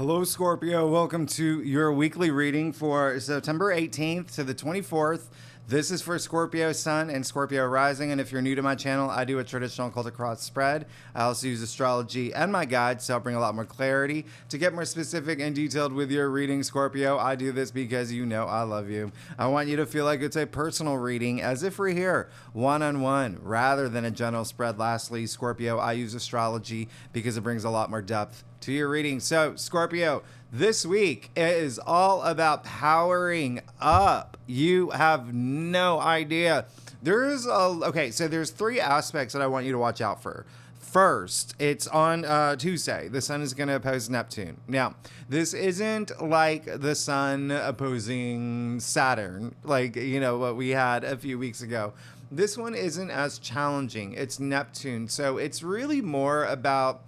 Hello, Scorpio. Welcome to your weekly reading for September 18th to the 24th. This is for Scorpio Sun and Scorpio Rising. And if you're new to my channel, I do a traditional occult cross spread. I also use astrology and my guides to help bring a lot more clarity. To get more specific and detailed with your reading, Scorpio, I do this because you know I love you. I want you to feel like it's a personal reading, as if we're here one-on-one, rather than a general spread. Lastly, Scorpio, I use astrology because it brings a lot more depth to your reading. So, Scorpio, this week is all about powering up. You have no idea. There's three aspects that I want you to watch out for. First, it's on Tuesday. The sun is going to oppose Neptune. Now, this isn't like the sun opposing Saturn, like, what we had a few weeks ago. This one isn't as challenging. It's Neptune. So it's really more about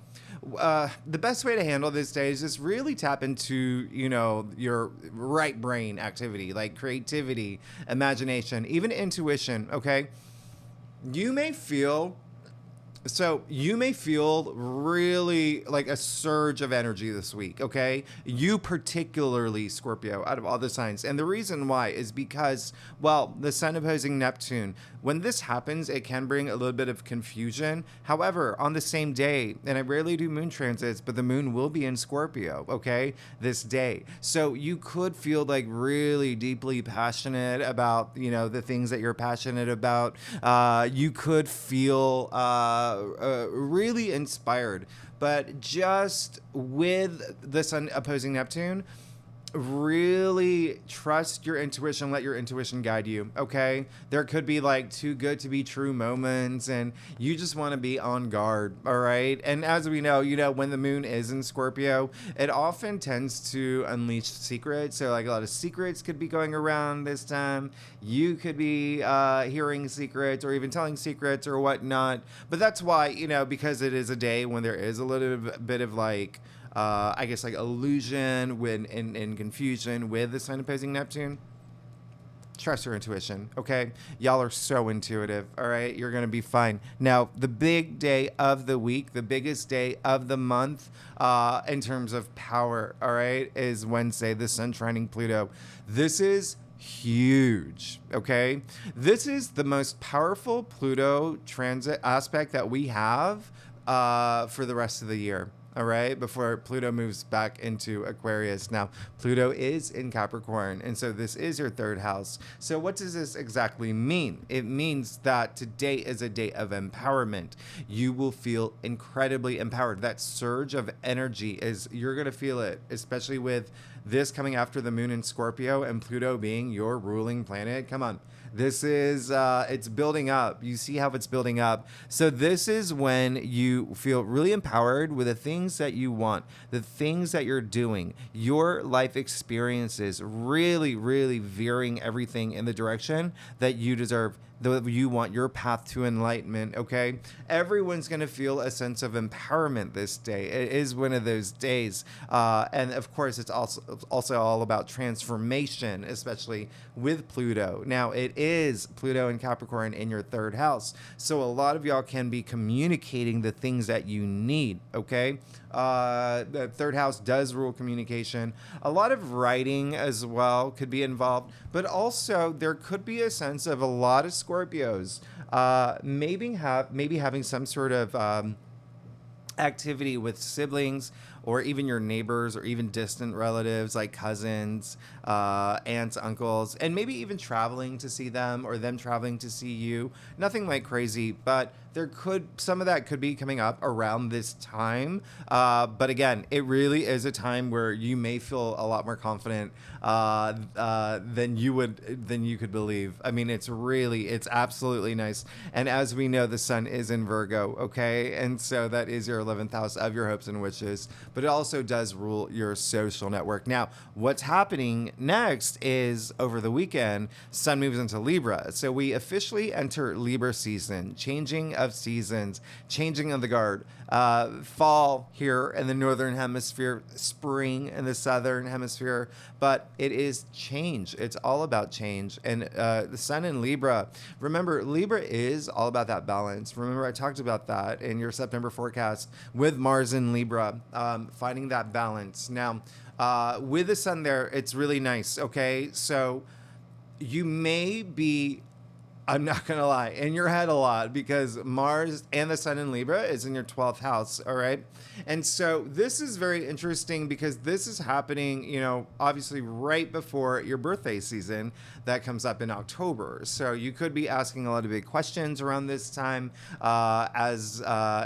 the best way to handle this day is just really tap into, your right brain activity, like creativity, imagination, even intuition, okay? You may feel really like a surge of energy this week, okay? You particularly, Scorpio, out of all the signs. And the reason why is because, the sun opposing Neptune, when this happens, it can bring a little bit of confusion. However, on the same day, and I rarely do moon transits, but the moon will be in Scorpio, okay, this day. So you could feel like really deeply passionate about, the things that you're passionate about. You could feel really inspired, but just with the sun opposing Neptune, really trust your intuition. Let your intuition guide you, okay? There could be like too good to be true moments, and you just want to be on guard, all right? And as we know, when the moon is in Scorpio, it often tends to unleash secrets. So like a lot of secrets could be going around this time. You could be hearing secrets or even telling secrets or whatnot. But that's why, because it is a day when there is a little bit of like, illusion when in confusion with the sun opposing Neptune. Trust your intuition, okay? Y'all are so intuitive, all right? You're going to be fine. Now, the big day of the week, the biggest day of the month in terms of power, all right, is Wednesday, the sun trining Pluto. This is huge, okay? This is the most powerful Pluto transit aspect that we have for the rest of the year. All right, before Pluto moves back into Aquarius. Now, Pluto is in Capricorn, and so this is your third house. So what does this exactly mean? It means that today is a day of empowerment. You will feel incredibly empowered. That surge of energy you're going to feel it, especially with this coming after the moon in Scorpio and Pluto being your ruling planet. Come on. This is, it's building up. You see how it's building up. So this is when you feel really empowered with the things that you want, the things that you're doing, your life experiences, really, really veering everything in the direction that you deserve, that you want, your path to enlightenment, okay? Everyone's going to feel a sense of empowerment this day. It is one of those days. And of course, it's also all about transformation, especially with Pluto. Now, it is Pluto and Capricorn in your third house. So a lot of y'all can be communicating the things that you need, okay? The third house does rule communication. A lot of writing as well could be involved, but also there could be a sense of a lot of Scorpios maybe having some sort of activity with siblings or even your neighbors or even distant relatives like cousins, aunts, uncles, and maybe even traveling to see them or them traveling to see you. Nothing like crazy, but some of that could be coming up around this time. But again, it really is a time where you may feel a lot more confident than you could believe. I mean, it's absolutely nice. And as we know, the sun is in Virgo, okay? And so that is your 11th house of your hopes and wishes, but it also does rule your social network. Now, what's happening next is over the weekend, sun moves into Libra. So we officially enter Libra season, changing of seasons, changing of the guard. Fall here in the northern hemisphere, spring in the southern hemisphere, but it is change. It's all about change. And the sun in Libra, remember, Libra is all about that balance. Remember, I talked about that in your September forecast with Mars in Libra. finding that balance. Now, with the sun there, it's really nice. Okay, so you may be, I'm not going to lie, in your head a lot because Mars and the sun in Libra is in your 12th house. All right. And so this is very interesting because this is happening, obviously right before your birthday season that comes up in October. So you could be asking a lot of big questions around this time, as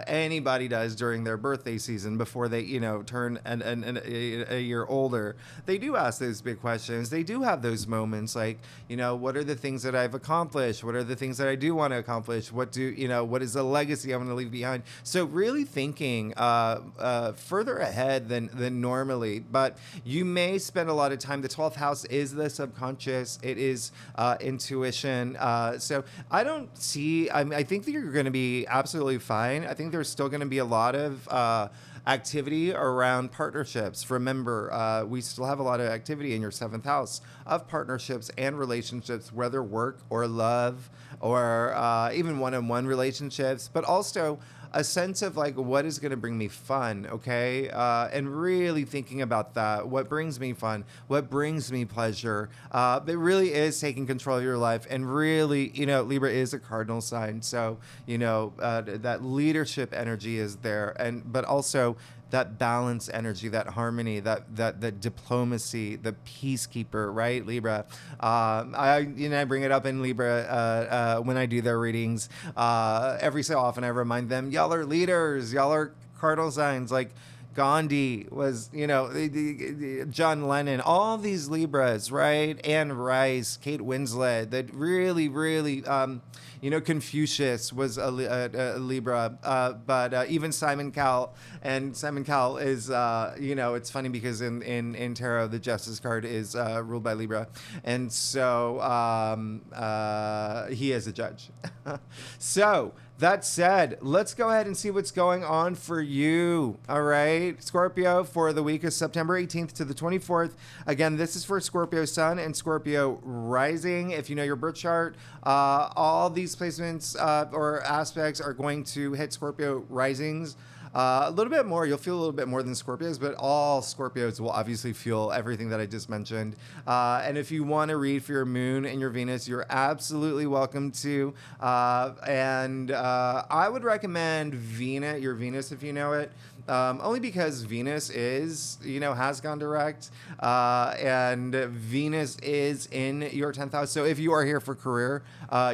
anybody does during their birthday season before they, turn a year older. They do ask those big questions. They do have those moments like, what are the things that I've accomplished? What are the things that I do want to accomplish? What is the legacy I want to leave behind? So really thinking further ahead than normally, but you may spend a lot of time. The 12th house is the subconscious. It is intuition. So I don't see, I think that you're going to be absolutely fine. I think there's still going to be a lot of activity around partnerships. Remember, we still have a lot of activity in your 7th house of partnerships and relationships, whether work or love or even one-on-one relationships, but also a sense of like, what is going to bring me fun, okay? And really thinking about that. What brings me fun? What brings me pleasure? It really is taking control of your life. And really, Libra is a cardinal sign. So, that leadership energy is there. But also that balance energy, that harmony, that diplomacy, the peacekeeper, right, Libra? I bring it up in Libra when I do their readings. Every so often, I remind them, y'all are leaders, y'all are cardinal signs. Like Gandhi was, John Lennon, all these Libras, right? Anne Rice, Kate Winslet, that really, really. Confucius was a Libra, but even Simon Cowell, and Simon Cowell is, it's funny because in tarot, the Justice card is ruled by Libra, and so he is a judge. So that said, let's go ahead and see what's going on for you. All right, Scorpio, for the week of September 18th to the 24th. Again, this is for Scorpio Sun and Scorpio Rising. If you know your birth chart, all these placements or aspects are going to hit Scorpio Risings a little bit more. You'll feel a little bit more than Scorpios, but all Scorpios will obviously feel everything that I just mentioned. And if you want to read for your moon and your Venus, you're absolutely welcome to. And I would recommend your Venus if you know it. Only because Venus has gone direct, and Venus is in your 10th house. So if you are here for career,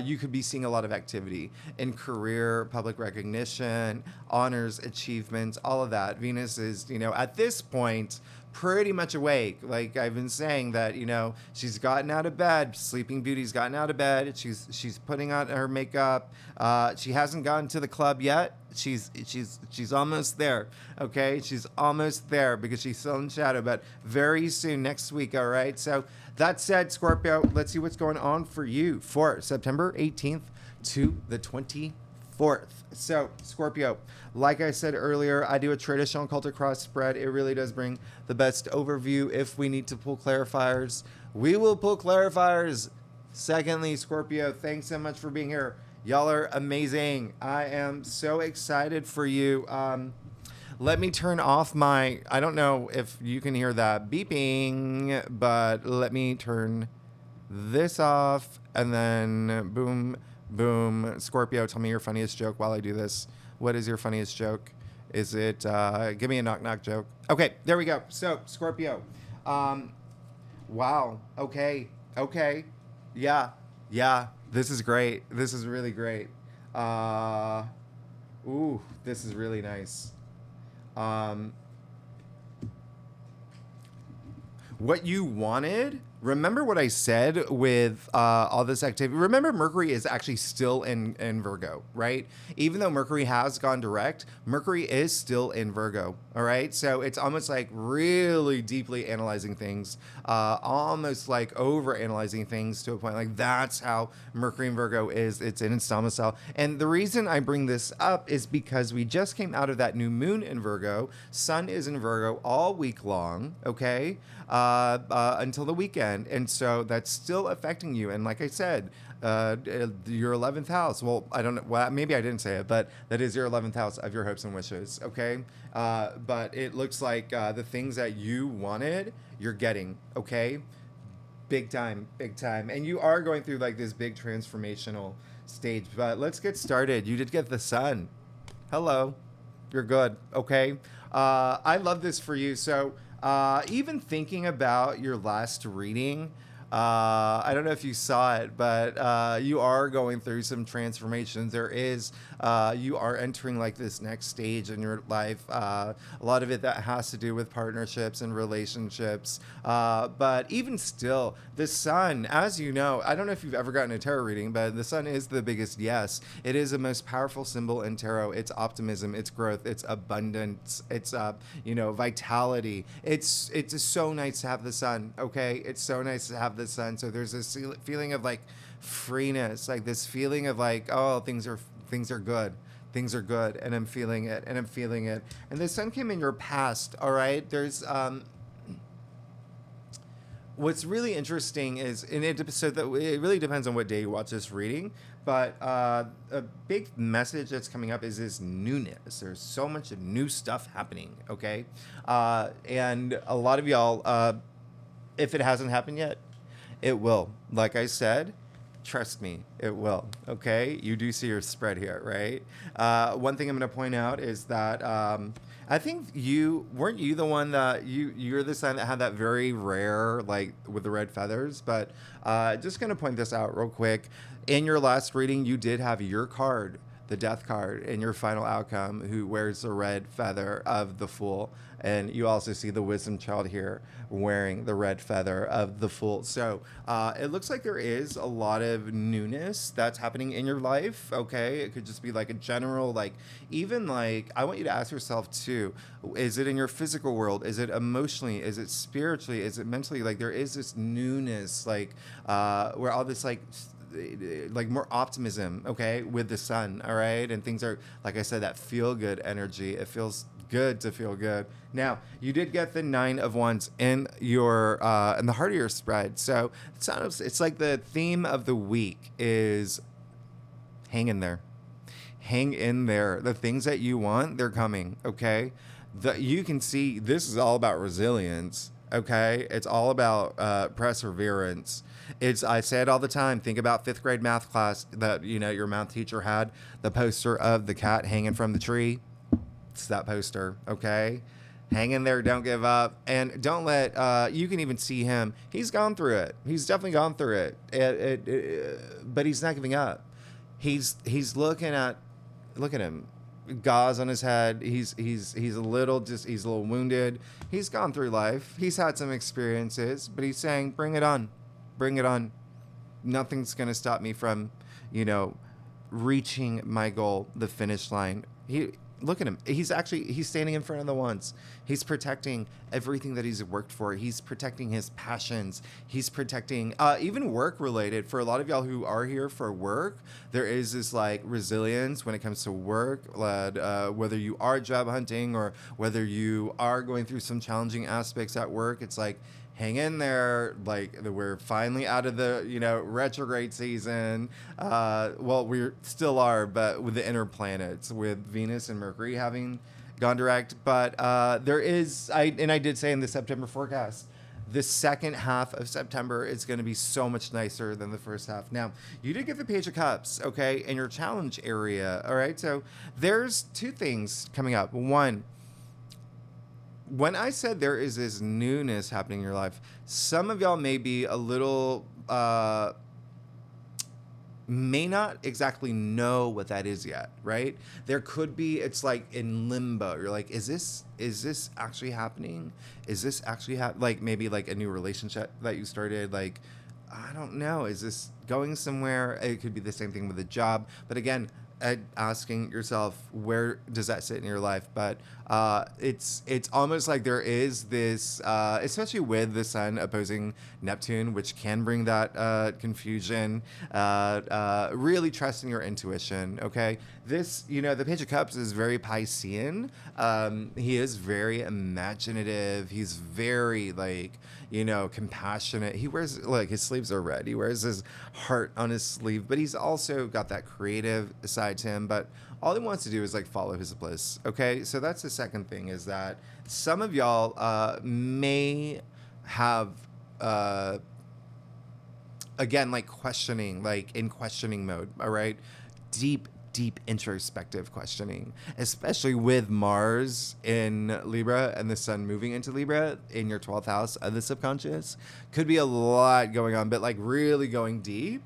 you could be seeing a lot of activity in career, public recognition, honors, achievements, all of that. Venus is, at this point, pretty much awake. Like I've been saying that, she's gotten out of bed. Sleeping Beauty's gotten out of bed. She's putting on her makeup. She hasn't gotten to the club yet. She's almost there. Okay, she's almost there because she's still in shadow, but very soon, next week. All right. So that said, Scorpio, let's see what's going on for you for September 18th to the 24th. So Scorpio, like I said earlier, I do a traditional occultic cross spread. It really does bring the best overview. If we need to pull clarifiers, we will pull clarifiers. Secondly, Scorpio, thanks so much for being here. Y'all are amazing. I am so excited for you. Let me turn off I don't know if you can hear that beeping, but let me turn this off and then boom, boom. Scorpio, tell me your funniest joke while I do this. What is your funniest joke? Is it, give me a knock knock joke. Okay, there we go. So Scorpio, wow. Okay. Yeah. This is great. This is really great. This is really nice. What you wanted? Remember what I said with all this activity? Remember, Mercury is actually still in Virgo, right? Even though Mercury has gone direct, Mercury is still in Virgo, all right? So it's almost like really deeply analyzing things, almost like over-analyzing things to a point. Like that's how Mercury in Virgo is. It's in its domicile. And the reason I bring this up is because we just came out of that new moon in Virgo. Sun is in Virgo all week long, okay? Until the weekend. weekend. And so that's still affecting you. And like I said, your 11th house. Well, I don't know. Well, maybe I didn't say it, but that is your 11th house of your hopes and wishes. Okay. But it looks like the things that you wanted, you're getting. Okay. Big time, big time. And you are going through like this big transformational stage. But let's get started. You did get the sun. Hello. You're good. Okay. I love this for you. So even thinking about your last reading, I don't know if you saw it, but you are going through some transformations. You are entering like this next stage in your life. A lot of it that has to do with partnerships and relationships. But even still, the sun, as you know, I don't know if you've ever gotten a tarot reading, but the sun is the biggest yes. It is the most powerful symbol in tarot. It's optimism, it's growth, it's abundance, it's vitality. It's so nice to have the sun. Okay, it's so nice to have the sun. So there's this feeling of like freeness, like this feeling of like, oh, things are good. Things are good, and I'm feeling it, and I'm feeling it. And the sun came in your past, all right? There's what's really interesting is, and it really depends on what day you watch this reading, but a big message that's coming up is this newness. There's so much new stuff happening, okay? And a lot of y'all, if it hasn't happened yet, it will. Like I said, trust me, it will. Okay, you do see your spread here, right? One thing I'm going to point out is that I think weren't you the one that you're the sign that had that very rare, like with the red feathers. But just going to point this out real quick. In your last reading, you did have your card, the death card, in your final outcome, who wears the red feather of the Fool. And you also see the wisdom child here wearing the red feather of the Fool. So it looks like there is a lot of newness that's happening in your life. Okay. It could just be like a general, like, even like, I want you to ask yourself too, is it in your physical world? Is it emotionally? Is it spiritually? Is it mentally? Like there is this newness, like where all this like more optimism, okay, with the sun, all right? And things are, like I said, that feel good energy. It feels good to feel good. Now, you did get the 9 of Wands in your in the heart of your spread. So it's like the theme of the week is hang in there. Hang in there. The things that you want, they're coming, okay? You can see this is all about resilience, okay? It's all about perseverance. I say it all the time. Think about 5th grade math class that, your math teacher had the poster of the cat hanging from the tree. It's that poster, okay? Hang in there, don't give up, and don't let. You can even see him. He's gone through it. He's definitely gone through it. But he's not giving up. He's looking at. Look at him, gauze on his head. He's a little wounded. He's gone through life. He's had some experiences, but he's saying, "Bring it on, bring it on. Nothing's gonna stop me from, reaching my goal, the finish line." Look at him. He's standing in front of the Wands. He's protecting everything that he's worked for. He's protecting his passions. He's protecting even work related. For a lot of y'all who are here for work, there is this like resilience when it comes to work, whether you are job hunting or whether you are going through some challenging aspects at work. It's like, hang in there. Like we're finally out of the, retrograde season. Well, we still are, but with the inner planets, with Venus and Mercury having gone direct. But there is, I did say in the September forecast, the second half of September is going to be so much nicer than the first half. Now, you did get the Page of Cups, okay, in your challenge area. All right. So there's 2 things coming up. One, when I said there is this newness happening in your life, some of y'all may be a little, may not exactly know what that is yet, right? There could be, it's like in limbo. You're like, is this actually happening? Is this actually like maybe like a new relationship that you started? Like, I don't know. Is this going somewhere? It could be the same thing with a job. But again, at asking yourself, where does that sit in your life? But it's almost like there is this, especially with the sun opposing Neptune, which can bring that confusion. Really trusting your intuition. Okay, this, the Page of Cups is very Piscean. He is very imaginative. He's very like, compassionate. He wears, like, his sleeves are red. He wears his heart on his sleeve, but he's also got that creative side to him. But all he wants to do is like follow his bliss. Okay, so that's the second thing, is that some of y'all may have again, like questioning, like in questioning mode. All right, deep introspective questioning, especially with Mars in Libra and the sun moving into Libra in your 12th house of the subconscious. Could be a lot going on, but like really going deep.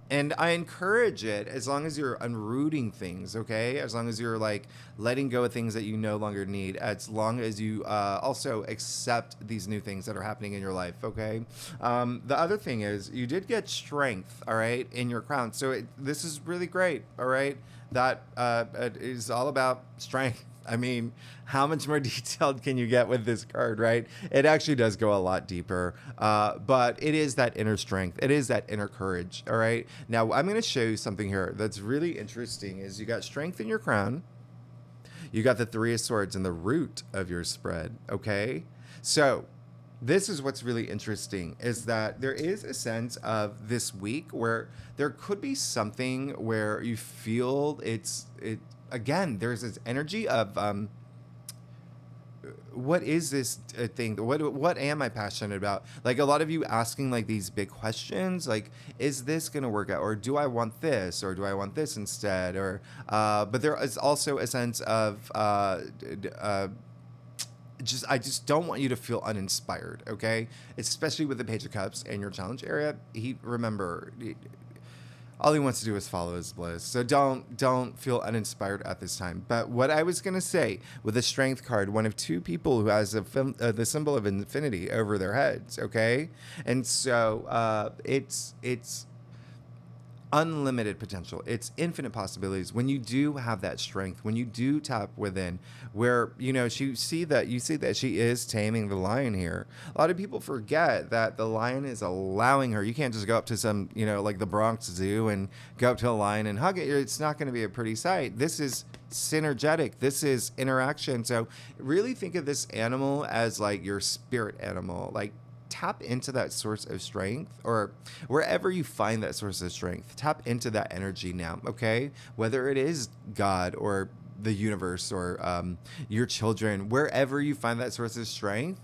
And I encourage it as long as you're unrooting things, okay? As long as you're like letting go of things that you no longer need, as long as you also accept these new things that are happening in your life, okay? The other thing is you did get strength, all right, in your crown. So this is really great, all right? That it is all about strength. I mean, how much more detailed can you get with this card, right? It actually does go a lot deeper, but it is that inner strength. It is that inner courage, all right? Now, I'm going to show you something here that's really interesting. Is you got strength in your crown. You got the Three of Swords in the root of your spread, okay? So this is what's really interesting, is that there is a sense of this week where there could be something where you feel again, there's this energy of what is this thing? What am I passionate about? Like a lot of you asking like these big questions, like, is this gonna work out, or do I want this, or do I want this instead, or but there is also a sense of I just don't want you to feel uninspired, okay? Especially with the Page of Cups and your challenge area. Remember, all he wants to do is follow his bliss. So don't feel uninspired at this time. But what I was gonna say with the Strength card, one of two people who has the symbol of infinity over their heads, okay? And so it's unlimited potential. It's infinite possibilities when you do have that strength, when you do tap within, where you see that she is taming the lion here. A lot of people forget that the lion is allowing her. You can't just go up to some, like the Bronx Zoo and go up to a lion and hug it. It's not going to be a pretty sight. This is synergetic. This is interaction. So really think of this animal as like your spirit animal. Like, tap into that source of strength, or wherever you find that source of strength, tap into that energy now, okay? Whether it is God or the universe or your children, wherever you find that source of strength,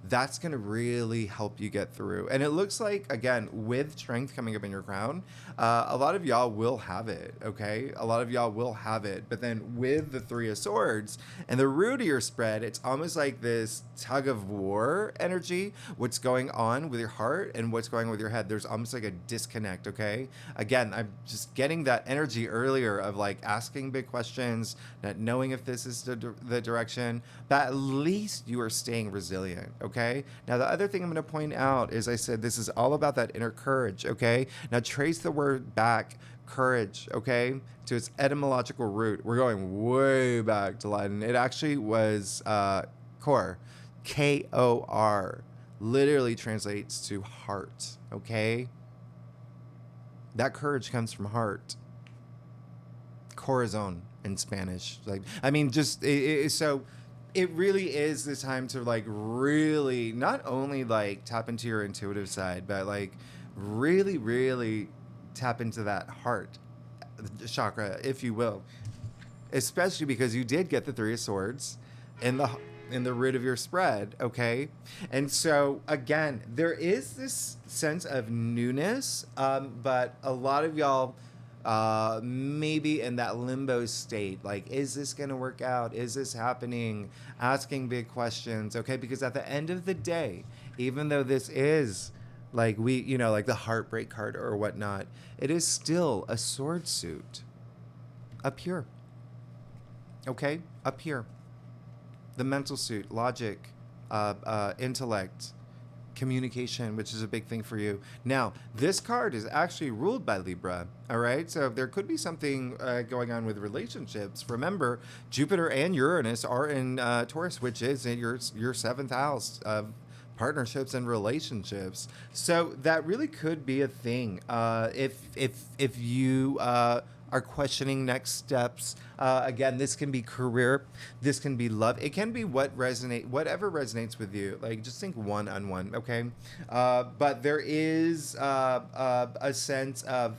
that's going to really help you get through. And it looks like, again, with strength coming up in your crown, a lot of y'all will have it, okay? A lot of y'all will have it. But then with the Three of Swords and the root of your spread, it's almost like this tug of war energy. What's going on with your heart and what's going on with your head, there's almost like a disconnect, okay? Again, I'm just getting that energy earlier of like asking big questions, not knowing if this is the direction, but at least you are staying resilient, okay? Now, the other thing I'm going to point out is I said this is all about that inner courage, okay? Now, trace the word back, courage, okay, to its etymological root. We're going way back to Latin. It actually was cor, K-O-R, literally translates to heart, okay? That courage comes from heart. Corazon in Spanish. Like, I mean, just so it really is the time to like really not only like tap into your intuitive side, but like really tap into that heart chakra, if you will, especially because you did get the Three of Swords in the root of your spread, okay? And so again, there is this sense of newness, but a lot of y'all maybe in that limbo state, like, is this gonna work out? Is this happening? Asking big questions, okay? Because at the end of the day, even though this is like like the heartbreak card or whatnot, it is still a sword suit up here, okay? Up here, the mental suit, logic, intellect, communication, which is a big thing for you. Now, this card is actually ruled by Libra. All right. So there could be something going on with relationships. Remember, Jupiter and Uranus are in Taurus, which is in your seventh house of partnerships and relationships. So that really could be a thing. If you are questioning next steps, again, this can be career, this can be love, it can be whatever resonates with you. Like, just think one on one, okay? But there is a sense of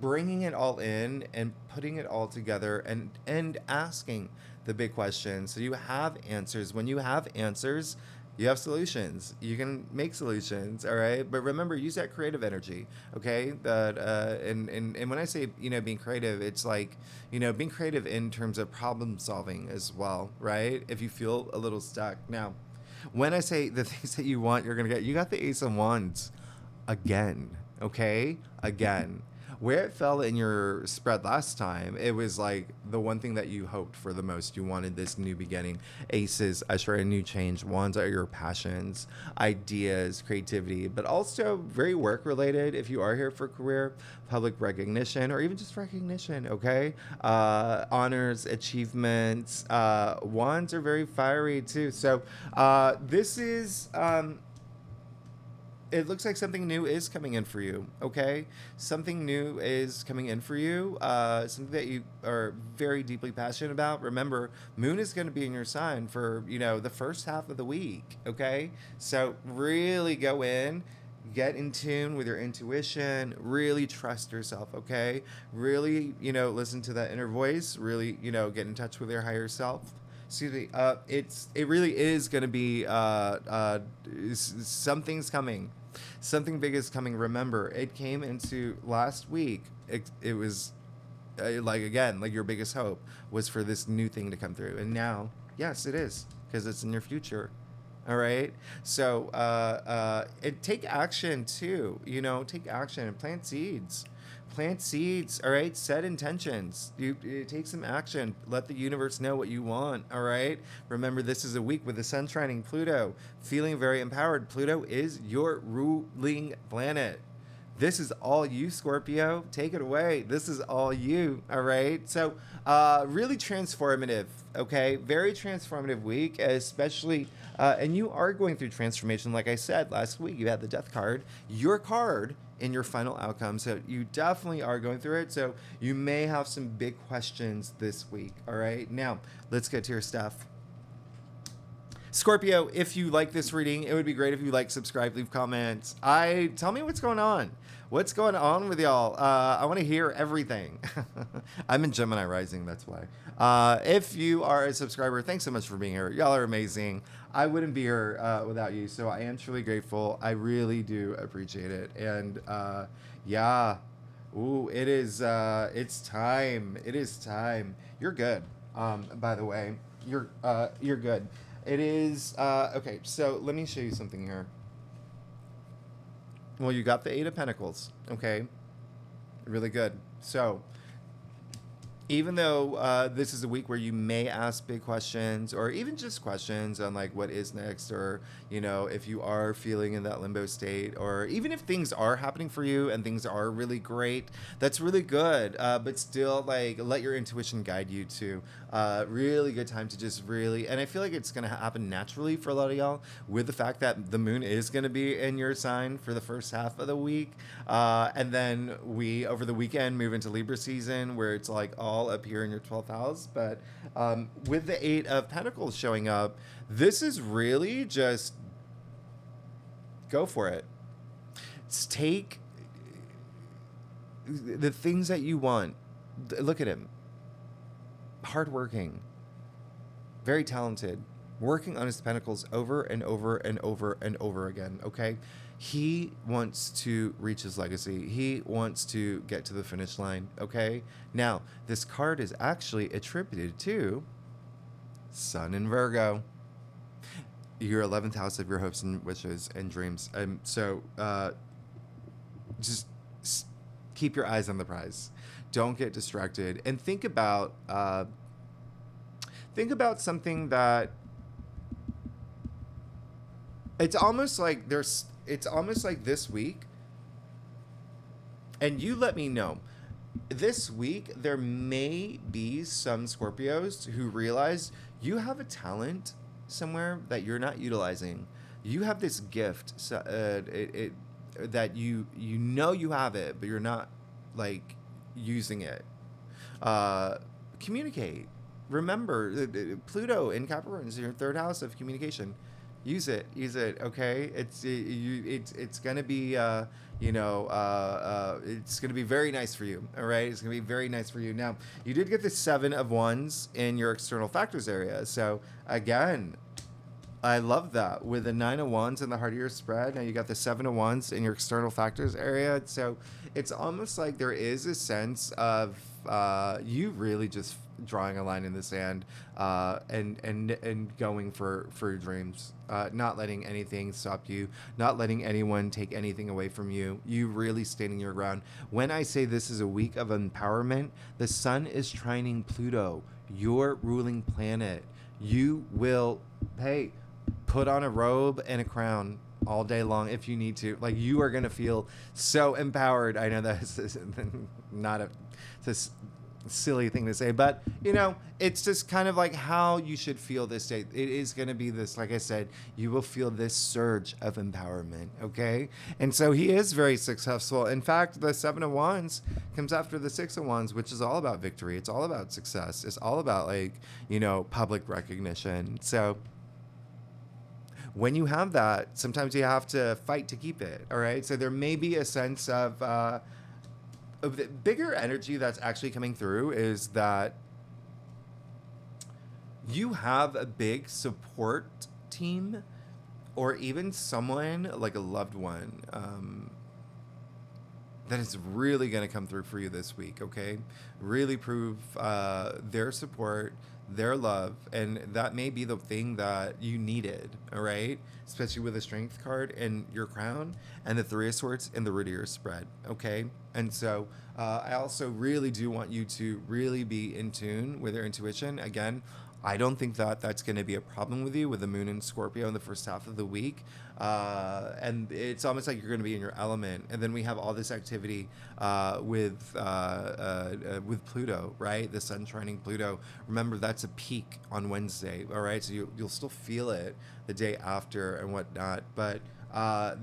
bringing it all in and putting it all together and asking the big questions. So you have answers. When you have answers, you have solutions. You can make solutions, all right? But remember, use that creative energy, okay? That and when I say, being creative, it's like, being creative in terms of problem solving as well, right? If you feel a little stuck. Now, when I say the things that you want, you're gonna get, you got the Ace of Wands again, okay? Again. Where it fell in your spread last time, it was like the one thing that you hoped for the most. You wanted this new beginning. Aces usher a new change. Wands are your passions, ideas, creativity, but also very work related. If you are here for career, public recognition, or even just recognition, okay? Honors, achievements. Wands are very fiery too. So this is. It looks like something new is coming in for you, okay? Something new is coming in for you, something that you are very deeply passionate about. Remember, Moon is going to be in your sign for, the first half of the week, okay? So really go in, get in tune with your intuition, really trust yourself, okay? Really, listen to that inner voice, really, get in touch with your higher self. Excuse me. It really is going to be something's coming. Something big is coming. Remember, it came into last week. It was like, again, like your biggest hope was for this new thing to come through, and now, yes, it is, because it's in your future. All right. So take action too. Take action and plant seeds. Plant seeds. All right. Set intentions. You take some action. Let the universe know what you want. All right. Remember, this is a week with the sun trining Pluto, feeling very empowered. Pluto is your ruling planet. This is all you, Scorpio. Take it away. This is all you. All right. So, really transformative. Okay. Very transformative week, especially. And you are going through transformation. Like I said last week, you had the Death card, your card in your final outcome. So, you definitely are going through it. So, you may have some big questions this week. All right. Now, let's get to your stuff. Scorpio, if you like this reading, it would be great if you like, subscribe, leave comments. Tell me what's going on. What's going on with y'all? I want to hear everything. I'm in Gemini rising, that's why. If you are a subscriber, thanks so much for being here. Y'all are amazing. I wouldn't be here without you, so I am truly grateful. I really do appreciate it. And yeah, ooh, it is. It's time. It is time. You're good. By the way, you're good. It is, okay, so let me show you something here. Well, you got the Eight of Pentacles, okay? Really good. So, even though this is a week where you may ask big questions, or even just questions on like what is next, or if you are feeling in that limbo state, or even if things are happening for you and things are really great, that's really good. But still, like, let your intuition guide you to really good time to just really, and I feel like it's gonna happen naturally for a lot of y'all with the fact that the moon is gonna be in your sign for the first half of the week, and then we over the weekend move into Libra season where it's like all up here in your 12th house. But with the Eight of Pentacles showing up, this is really just go for it. Take the things that you want. Look at him. Hardworking, very talented, working on his pentacles over and over and over and over again, okay? He wants to reach his legacy. He wants to get to the finish line, okay? Now, this card is actually attributed to Sun in Virgo, your 11th house of your hopes and wishes and dreams. So just keep your eyes on the prize. Don't get distracted, and think about something that It's almost like it's almost like this week, and you let me know. This week, there may be some Scorpios who realize you have a talent somewhere that you're not utilizing. You have this gift, so, that you know you have it, but you're not like using it. Uh, Communicate. Remember, Pluto in Capricorn is your third house of communication. Use it. Okay, it's gonna be it's gonna be very nice for you. All right, it's gonna be very nice for you. Now, you did get the 7 of Wands in your external factors area, so again, I love that. With the 9 of Wands in the heart of your spread, now you got the 7 of Wands in your external factors area. So it's almost like there is a sense of you really just drawing a line in the sand, and going for your dreams, not letting anything stop you, not letting anyone take anything away from you. You really standing your ground. When I say this is a week of empowerment, the sun is trining Pluto, your ruling planet. You will, hey, put on a robe and a crown all day long if you need to. Like, you are going to feel so empowered. I know that's not it's a silly thing to say, but it's just kind of like how you should feel this day. It is going to be this, like I said, you will feel this surge of empowerment. Okay. And so he is very successful. In fact, the 7 of Wands comes after the 6 of Wands, which is all about victory. It's all about success. It's all about public recognition. So when you have that, sometimes you have to fight to keep it. All right. So there may be a sense of the bigger energy that's actually coming through is that you have a big support team, or even someone like a loved one, that is really going to come through for you this week. Okay. Really prove their support, their love, and that may be the thing that you needed. All right, especially with the Strength card and your crown and the 3 of Swords and the root of your spread. Okay. And so I also really do want you to really be in tune with your intuition. Again, I don't think that that's going to be a problem with you with the moon in Scorpio in the first half of the week. And it's almost like you're going to be in your element. And then we have all this activity with Pluto, right? The sun trining Pluto. Remember, that's a peak on Wednesday, all right? So you'll still feel it the day after and whatnot. But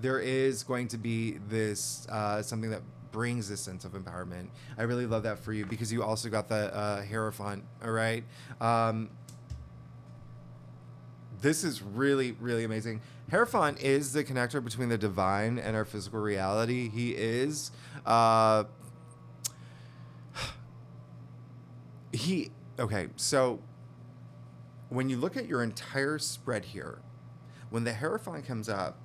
there is going to be this something that brings this sense of empowerment. I really love that for you because you also got the Hierophant, all right? This is really, really amazing. Hierophant is the connector between the divine and our physical reality. He is, okay, so when you look at your entire spread here, when the Hierophant comes up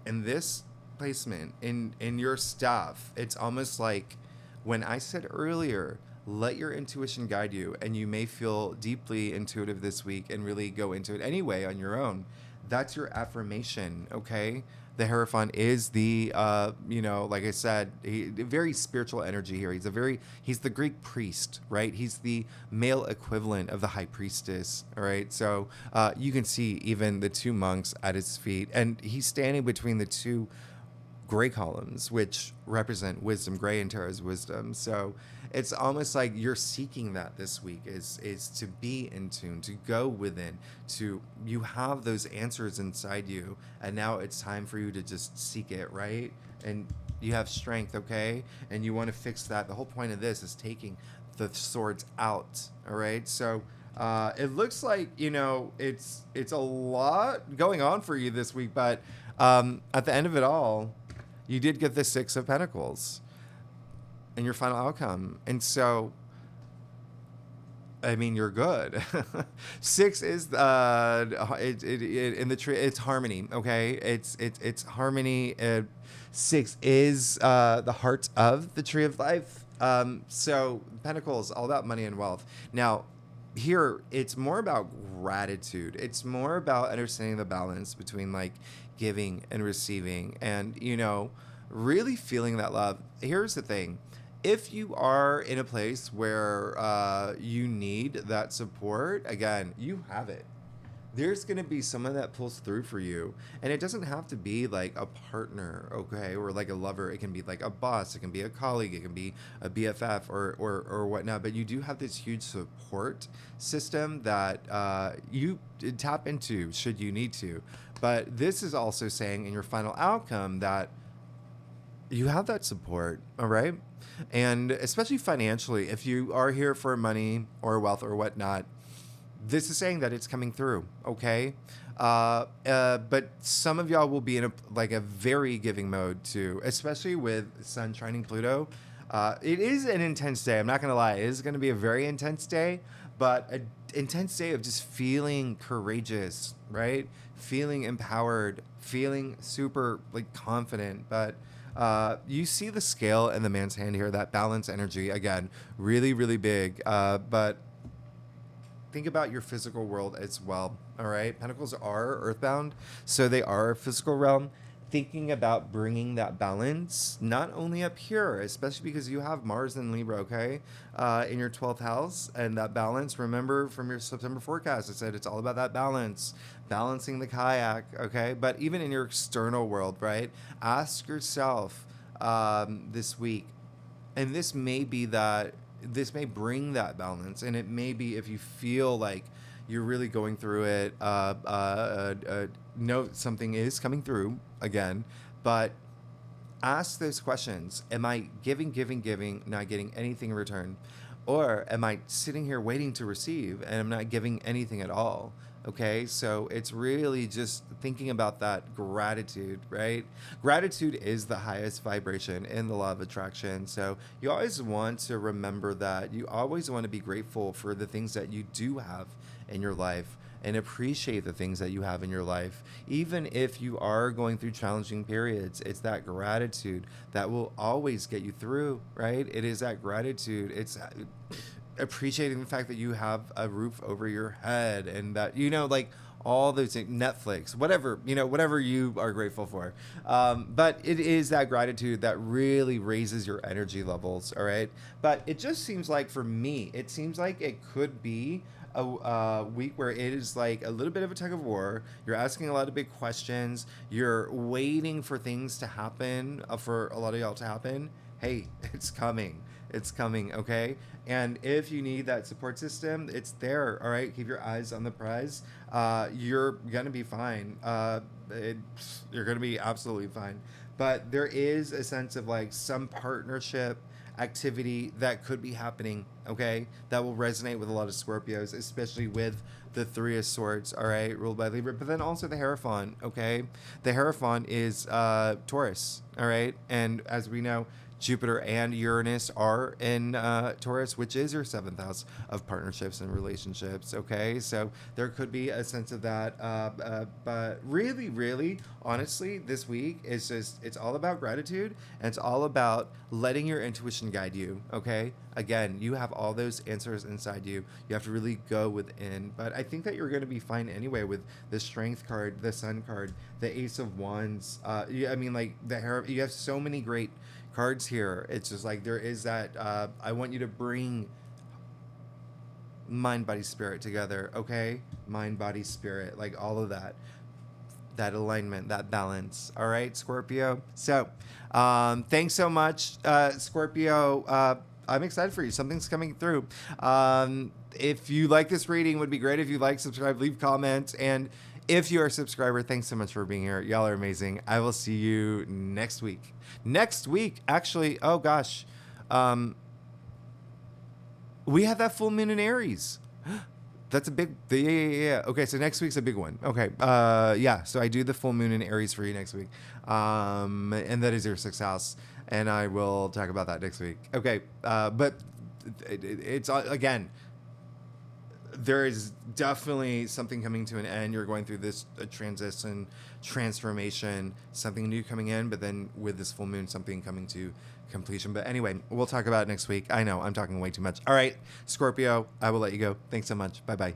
in this placement in your stuff, it's almost like when I said earlier, let your intuition guide you, and you may feel deeply intuitive this week and really go into it anyway on your own. That's your affirmation, okay? The Hierophant is the, like I said, very spiritual energy here. He's the Greek priest, right? He's the male equivalent of the high priestess, all right? So you can see even the 2 monks at his feet, and he's standing between the 2 gray columns, which represent wisdom, gray and tarot's wisdom. So it's almost like you're seeking that this week is to be in tune, to go within, you have those answers inside you, and now it's time for you to just seek it, right? And you have strength, okay? And you want to fix that. The whole point of this is taking the swords out, all right? So it looks like, it's a lot going on for you this week, but at the end of it all, you did get the 6 of Pentacles in your final outcome. And so, I mean, you're good. 6 is in the tree. It's harmony. Okay. It's harmony. 6 is the heart of the tree of life. So Pentacles, all about money and wealth. Now, here, it's more about gratitude. It's more about understanding the balance between like giving and receiving, and really feeling that love. Here's the thing: if you are in a place where you need that support, again, you have it. there's going to be someone that pulls through for you. And it doesn't have to be like a partner, okay, or like a lover. It can be like a boss, it can be a colleague, it can be a BFF or whatnot. But you do have this huge support system that you tap into should you need to. But this is also saying in your final outcome that you have that support, all right? And especially financially, if you are here for money or wealth or whatnot, this is saying that it's coming through, okay? But some of y'all will be in a very giving mode too, especially with Sun trining Pluto. It is an intense day. I'm not gonna lie. It is gonna be a very intense day, but an intense day of just feeling courageous, right? Feeling empowered, feeling super like confident, but. You see the scale in the man's hand here, that balance energy, again, really, really big. But think about your physical world as well. All right. Pentacles are earthbound, so they are a physical realm. Thinking about bringing that balance, not only up here, especially because you have Mars and Libra, okay, in your 12th house, and that balance. Remember from your September forecast, I said it's all about that balance, balancing the kayak, okay. But even in your external world, right? Ask yourself this week, and this may be that this may bring that balance, and it may be if you feel like you're really going through it, know something is coming through again, but ask those questions. Am I giving, not getting anything in return? Or am I sitting here waiting to receive and I'm not giving anything at all? Okay, so it's really just thinking about that gratitude, right? Gratitude is the highest vibration in the law of attraction. So you always want to remember that. You always want to be grateful for the things that you do have in your life and appreciate the things that you have in your life. Even if you are going through challenging periods, it's that gratitude that will always get you through, right? It is that gratitude. It's appreciating the fact that you have a roof over your head and that, like all those things, Netflix, whatever, whatever you are grateful for. But it is that gratitude that really raises your energy levels, all right? But it just seems like, for me, it seems like it could be a week where it is like a little bit of a tug of war. You're asking a lot of big questions. You're waiting for things to happen, for a lot of y'all to happen. Hey, it's coming. It's coming, okay? And if you need that support system, it's there, all right? Keep your eyes on the prize. You're going to be fine. You're going to be absolutely fine. But there is a sense of like some partnership activity that could be happening, okay? That will resonate with a lot of Scorpios, especially with the Three of Swords, all right, ruled by Libra, but then also the Hierophant, okay? The Hierophant is Taurus, all right? And as we know, Jupiter and Uranus are in Taurus, which is your 7th house of partnerships and relationships, okay? So there could be a sense of that. But really, really, honestly, this week is just, it's all about gratitude, and it's all about letting your intuition guide you, okay? Again, you have all those answers inside you. You have to really go within. But I think that you're going to be fine anyway with the Strength card, the Sun card, the Ace of Wands. You have so many great cards here. It's just like there is that I want you to bring mind, body, spirit together, okay? Mind, body, spirit, like all of that alignment, that balance. All right, Scorpio. So thanks so much, Scorpio. I'm excited for you. Something's coming through. If you like this reading, would be great if you like, subscribe, leave comments, and if you are a subscriber, thanks so much for being here. Y'all are amazing. I will see you next week. Next week, actually, oh gosh. We have that full moon in Aries. That's a big, yeah. Okay, so next week's a big one. Okay, yeah, so I do the full moon in Aries for you next week. And that is your 6th house. And I will talk about that next week. Okay, but it's, again, there is definitely something coming to an end. You're going through this transition, transformation, something new coming in, but then with this full moon, something coming to completion. But anyway, we'll talk about it next week. I know I'm talking way too much. All right, Scorpio, I will let you go. Thanks so much. Bye-bye.